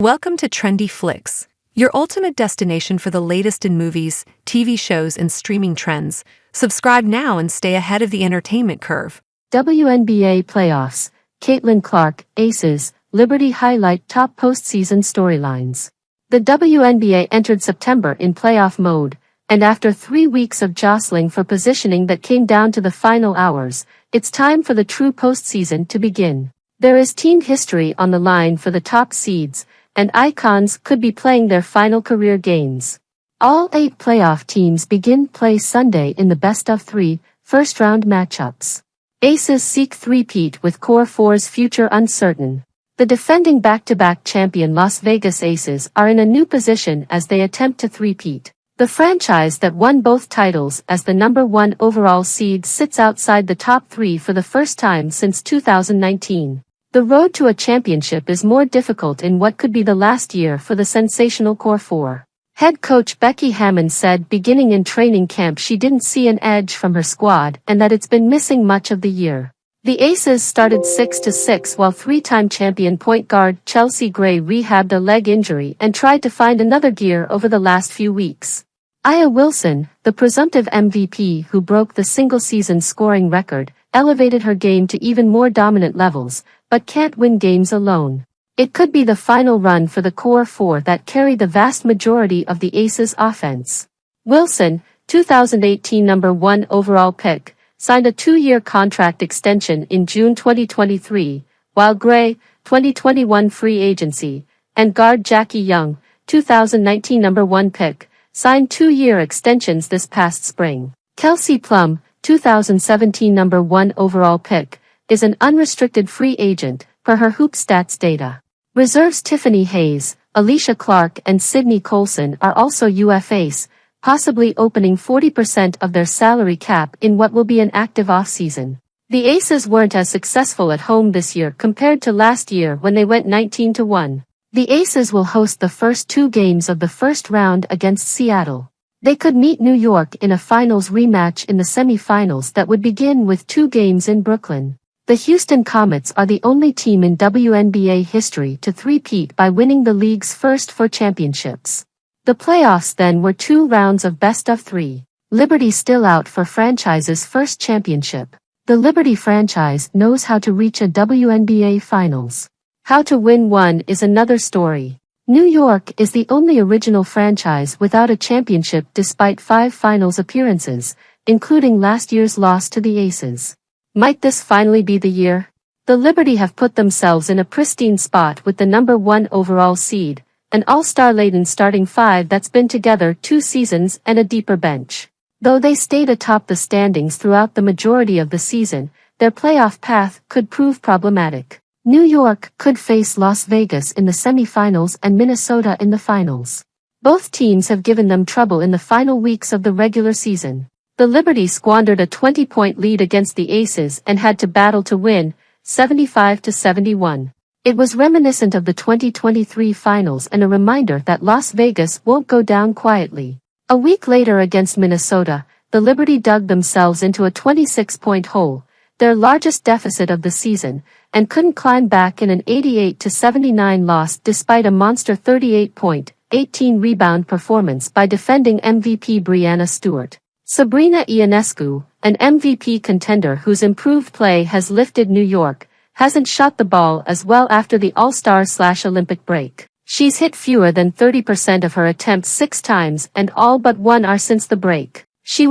Welcome to Trendy Flicks, your ultimate destination for the latest in movies, TV shows, and streaming trends. Subscribe now and stay ahead of the entertainment curve. WNBA Playoffs, Caitlin Clark, Aces, Liberty highlight top postseason storylines. The WNBA entered September in playoff mode, and after 3 weeks of jostling for positioning that came down to the final hours, it's time for the true postseason to begin. There is team history on the line for the top seeds, and icons could be playing their final career games. All 8 playoff teams begin play Sunday in the best-of-3, first-round matchups. Aces seek three-peat with Core 4's future uncertain. The defending back-to-back champion Las Vegas Aces are in a new position as they attempt to three-peat. The franchise that won both titles as the number 1 overall seed sits outside the top 3 for the first time since 2019. The road to a championship is more difficult in what could be the last year for the sensational Core 4. Head coach Becky Hammon said beginning in training camp she didn't see an edge from her squad and that it's been missing much of the year. The Aces started 6-6 while 3-time champion point guard Chelsea Gray rehabbed a leg injury and tried to find another gear over the last few weeks. Aya Wilson, the presumptive MVP who broke the single-season scoring record, elevated her game to even more dominant levels, but can't win games alone. It could be the final run for the Core 4 that carry the vast majority of the Aces offense. Wilson, 2018 number 1 overall pick, signed a 2-year contract extension in June 2023, while Gray, 2021 free agency, and guard Jackie Young, 2019 number 1 pick, signed 2-year extensions this past spring. Kelsey Plum, 2017 number 1 overall pick, is an unrestricted free agent, per her Hoop Stats data. Reserves Tiffany Hayes, Alicia Clark and Sydney Colson are also UFAs, possibly opening 40% of their salary cap in what will be an active offseason. The Aces weren't as successful at home this year compared to last year when they went 19-1. The Aces will host the first 2 games of the first round against Seattle. They could meet New York in a finals rematch in the semifinals that would begin with 2 games in Brooklyn. The Houston Comets are the only team in WNBA history to three-peat by winning the league's first 4 championships. The playoffs then were 2 rounds of best-of-3. Liberty still out for franchise's first championship. The Liberty franchise knows how to reach a WNBA finals. How to win one is another story. New York is the only original franchise without a championship despite 5 finals appearances, including last year's loss to the Aces. Might this finally be the year? The Liberty have put themselves in a pristine spot with the number 1 overall seed, an all-star-laden starting 5 that's been together 2 seasons and a deeper bench. Though they stayed atop the standings throughout the majority of the season, their playoff path could prove problematic. New York could face Las Vegas in the semifinals and Minnesota in the finals. Both teams have given them trouble in the final weeks of the regular season. The Liberty squandered a 20-point lead against the Aces and had to battle to win, 75-71. It was reminiscent of the 2023 finals and a reminder that Las Vegas won't go down quietly. A week later against Minnesota, the Liberty dug themselves into a 26-point hole, their largest deficit of the season, and couldn't climb back in an 88-79 loss despite a monster 38-point, 18-rebound performance by defending MVP Breanna Stewart. Sabrina Ionescu, an MVP contender whose improved play has lifted New York, hasn't shot the ball as well after the All-Star/Olympic break. She's hit fewer than 30% of her attempts 6 times and all but 1 are since the break.